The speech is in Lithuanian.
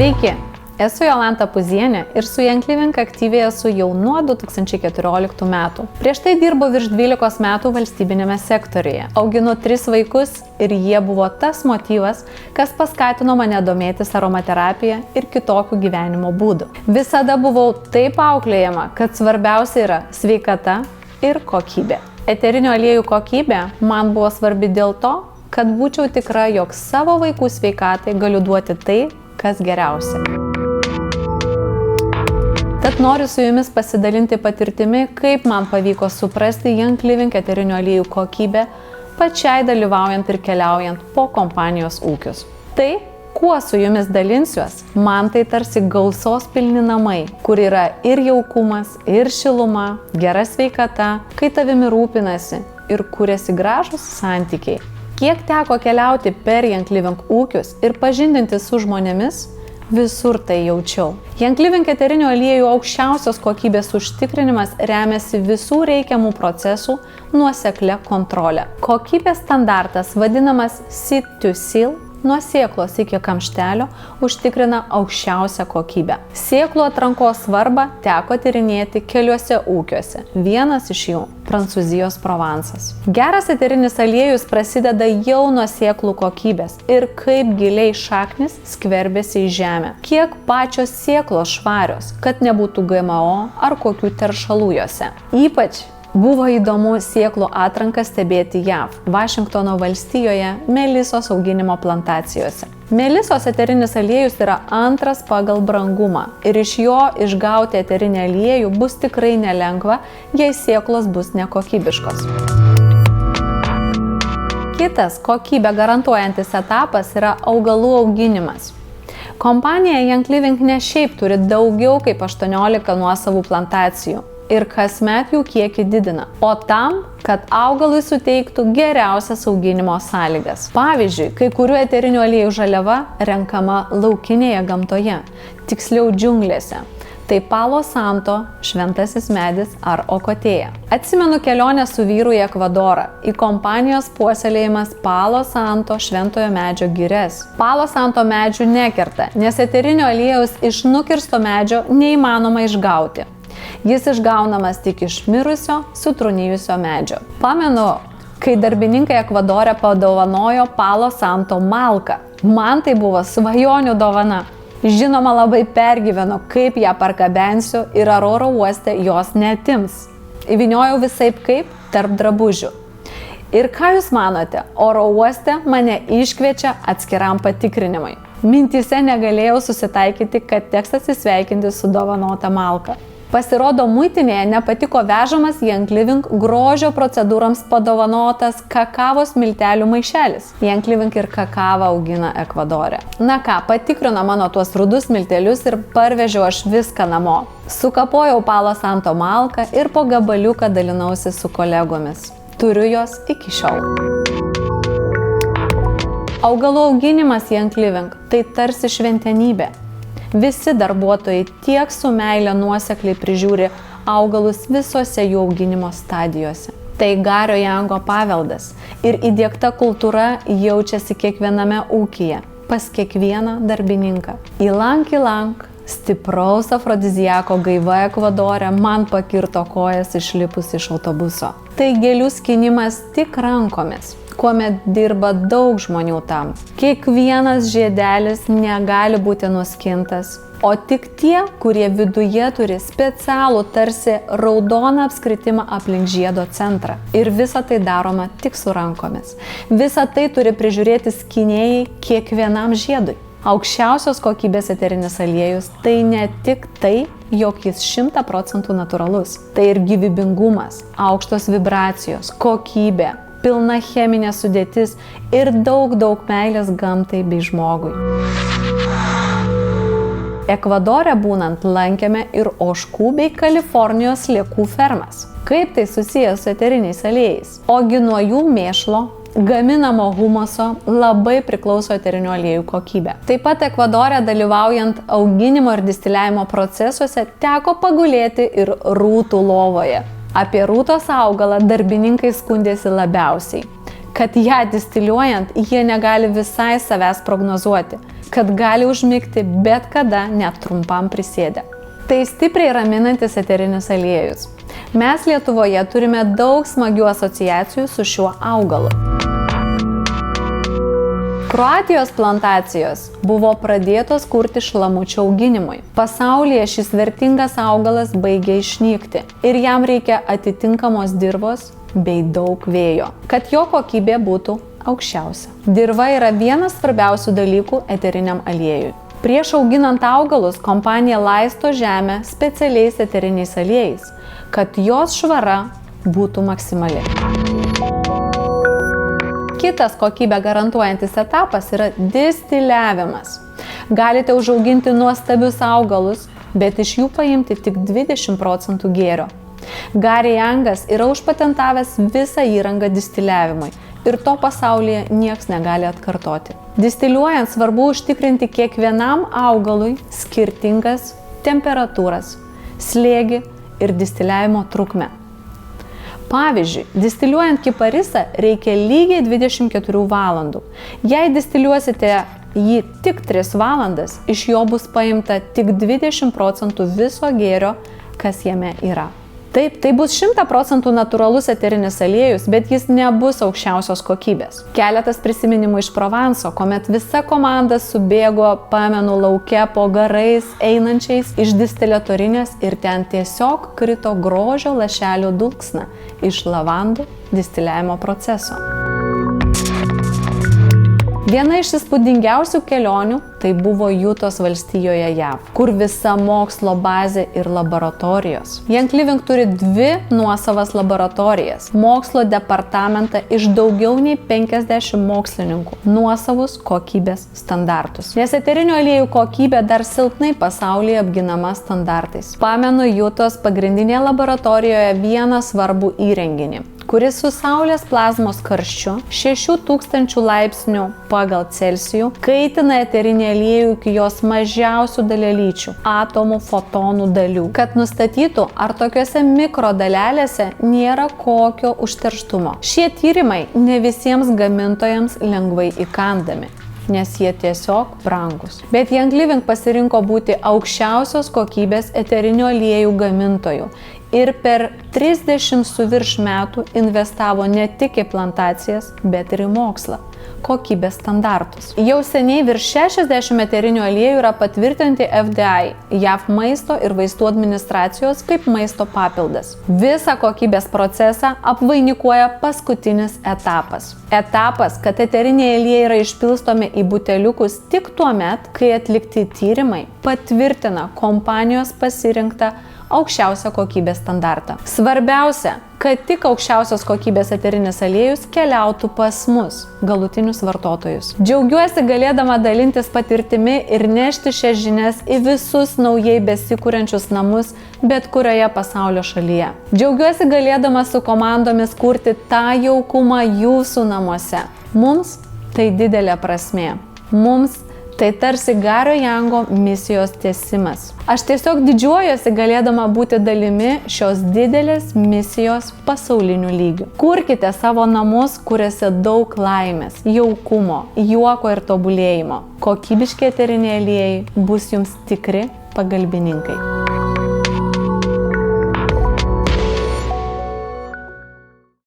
Sveiki, esu Jolanta Puzienė ir su Young Living aktyviai esu jau nuo 2014 metų. Prieš tai dirbau virš 12 metų valstybinėme sektoriuje. Auginu 3 vaikus ir jie buvo tas motyvas, kas paskatino mane domėtis aromaterapija ir kitokių gyvenimo būdų. Visada buvau taip auklėjama, kad svarbiausia yra sveikata ir kokybė. Eterinių aliejų kokybė man buvo svarbi dėl to, kad būčiau tikra, jog savo vaikų sveikatai galiu duoti tai, kas geriausia. Tad noriu su jumis pasidalinti patirtimi, kaip man pavyko suprasti Young Living eterinių aliejų kokybę, pačiai dalyvaujant ir keliaujant po kompanijos ūkius. Tai, kuo su jumis dalinsiuos, man tai tarsi gausos pilni namai, kur yra ir jaukumas, ir šiluma, gera sveikata, kai tavimi rūpinasi ir kuriasi gražūs santykiai. Kiek teko keliauti per Young Living ūkius ir pažindinti su žmonėmis, visur tai jaučiau. Young Living eterinių aliejų aukščiausios kokybės užtikrinimas remiasi visų reikiamų procesų nuoseklia kontrole. Kokybės standartas, vadinamas Seed to Seal, nuo sėklos iki kamštelio, užtikrina aukščiausią kokybę. Sėklų atrankos svarbą teko tyrinėti keliuose ūkiuose. Vienas iš jų – Prancūzijos Provansas. Geras eterinis aliejus prasideda jau nuo sėklų kokybės ir kaip giliai šaknis skverbiasi į žemę. Kiek pačios sėklos švarios, kad nebūtų GMO ar kokių teršalų jose. Ypač buvo įdomu sėklų atranką stebėti JAV, Vašingtono valstijoje, melisos auginimo plantacijose. Melisos eterinis aliejus yra antras pagal brangumą ir iš jo išgauti eterinį aliejų bus tikrai nelengva, jei sėklos bus nekokybiškos. Kitas kokybę garantuojantis etapas yra augalų auginimas. Kompanija Young Living ne šiaip turi daugiau kaip 18 nuosavų plantacijų ir kasmet jų kiekį didina, o tam, kad augalui suteiktų geriausias auginimo sąlygas. Pavyzdžiui, kai kurių eterinių aliejų žaliava renkama laukinėje gamtoje, tiksliau džiunglėse. Tai Palo Santo, šventasis medis ar okotėja. Atsimenu kelionę su vyru į Ekvadorą, į kompanijos puoselėjimas Palo Santo šventojo medžio girias. Palo Santo medžių nekerta, nes eterinio aliejaus iš nukirsto medžio neįmanoma išgauti. Jis išgaunamas tik iš mirusio, sutrūnijusio medžio. Pamenu, kai darbininkai Ekvadore padovanojo Palo Santo malką. Man tai buvo svajonių dovana. Žinoma, labai pergyvenu, kaip ją pargabensiu ir ar oro uoste jos neatims. Įvyniojau visaip kaip tarp drabužių. Ir ką jūs manote, oro uoste mane iškviečia atskiram patikrinimui. Mintyse negalėjau susitaikyti, kad teks atsisveikinti su dovanota malka. Pasirodo, muitinėje nepatiko vežamas Young Living grožio procedūrams padovanotas kakavos miltelių maišelis. Young Living ir kakavą augina Ekvadore. Na ką, patikrino mano tuos rudus miltelius ir parvežiau aš viską namo. Sukapojau Palo Santo malką ir po gabaliuką dalinausi su kolegomis. Turiu jos iki šiol. Augalų auginimas Young Living – tai tarsi šventenybė. Visi darbuotojai tiek su meile nuosekliai prižiūri augalus visose jų auginimo stadijose. Tai Gario Jango paveldas ir įdiegta kultūra jaučiasi kiekviename ūkyje, pas kiekvieną darbininką. Ilank, stipraus afrodiziako gaiva Ekvadore man pakirto kojas išlipus iš autobuso. Tai gėlių skinimas tik rankomis, kuomet dirba daug žmonių tam. Kiekvienas žiedelis negali būti nuskintas, o tik tie, kurie viduje turi specialų tarsi raudoną apskritimą aplink žiedo centrą. Ir visa tai daroma tik su rankomis. Visa tai turi prižiūrėti skynėjai kiekvienam žiedui. Aukščiausios kokybės eterinis aliejus tai ne tik tai, jog jis 100% natūralus. Tai ir gyvybingumas, aukštos vibracijos, kokybė, pilna cheminė sudėtis ir daug meilės gamtai bei žmogui. Ekvadore būnant lankėme ir ožkų bei Kalifornijos sliekų fermas. Kaip tai susijęs su eteriniais aliejais? Ogi nuo jų mėšlo, gaminamo humuso labai priklauso eterinių aliejų kokybė. Taip pat Ekvadore dalyvaujant auginimo ir distiliavimo procesuose teko pagulėti ir rūtų lovoje. Apie rūtos augalą darbininkai skundėsi labiausiai, kad ją distiliuojant jie negali visai savęs prognozuoti. kad gali užmigti bet kada, net trumpam prisėdę. Tai stipriai raminantis eterinis aliejus. Mes Lietuvoje turime daug smagių asociacijų su šiuo augalu. Kroatijos plantacijos buvo pradėtos kurti šlamučių auginimui. Pasaulyje šis vertingas augalas baigia išnykti ir jam reikia atitinkamos dirvos bei daug vėjo, kad jo kokybė būtų aukščiausia. Dirva yra vienas svarbiausių dalykų eteriniam aliejui. Prieš auginant augalus kompanija laisto žemę specialiais eteriniais aliejais, kad jos švara būtų maksimali. Kitas kokybę garantuojantis etapas yra distiliavimas. Galite užauginti nuostabius augalus, bet iš jų paimti tik 20% gėrio. Gary Youngas yra užpatentavęs visą įrangą distiliavimui ir to pasaulyje nieks negali atkartoti. Distiliuojant svarbu užtikrinti kiekvienam augalui skirtingas temperatūras, slėgį ir distiliavimo trukmę. Pavyzdžiui, distiliuojant kiparisą reikia lygiai 24 valandų. Jei distiliuosite jį tik 3 valandas, iš jo bus paimta tik 20% viso gėrio, kas jame yra. Taip, tai bus 100% natūralus eterinis aliejus, bet jis nebus aukščiausios kokybės. Keletas prisiminimų iš Provanso, kuomet visa komanda subėgo, pamenu, lauke po garais einančiais iš distiliatorinės ir ten tiesiog krito grožio lašelio dulksna iš lavandų distiliavimo proceso. Viena iš įspūdingiausių kelionių tai buvo Jutos valstijoje JAV, kur visa mokslo bazė ir laboratorijos. Young Living turi 2 nuosavas laboratorijas, mokslo departamentą iš daugiau nei 50 mokslininkų, nuosavus kokybės standartus. Nes eterinių aliejų kokybė dar silpnai pasaulyje apginama standartais. Pamenu Jutos pagrindinėje laboratorijoje vieną svarbų įrenginį, kuris su saulės plazmos karščiu 6000 laipsnių pagal Celsijų kaitina eterinį aliejų iki jos mažiausių dalelyčių, atomų, fotonų dalių, kad nustatytų, ar tokiuose mikrodalelėse nėra kokio užterštumo. Šie tyrimai ne visiems gamintojams lengvai įkandami, nes jie tiesiog brangus. Bet Young Living pasirinko būti aukščiausios kokybės eterinių aliejų gamintojų ir per 30 su virš metų investavo ne tik į plantacijas, bet ir į mokslą, kokybės standartus. Jau seniai virš 60 eterinių aliejų yra patvirtinti FDI, JAV maisto ir vaistų administracijos kaip maisto papildas. Visą kokybės procesą apvainikuoja paskutinis etapas. Etapas, kad eteriniai aliejai yra išpilstomi į buteliukus tik tuo met, kai atlikti tyrimai patvirtina kompanijos pasirinktą aukščiausią kokybės standartą. Svarbiausia, kad tik aukščiausios kokybės eterinis aliejus keliautų pas mus, galutinius vartotojus. Džiaugiuosi galėdama dalintis patirtimi ir nešti šias žinias į visus naujai besikuriančius namus bet kurioje pasaulio šalyje. Džiaugiuosi galėdama su komandomis kurti tą jaukumą jūsų namuose. Mums tai didelė prasmė. Mums tai tarsi Gario Youngo misijos tęsimas. Aš tiesiog didžiuojuosi galėdama būti dalimi šios didelės misijos pasauliniu lygiu. Kurkite savo namus, kuriuose daug laimės, jaukumo, juoko ir tobulėjimo. Kokybiški eteriniai aliejai bus jums tikri pagalbininkai.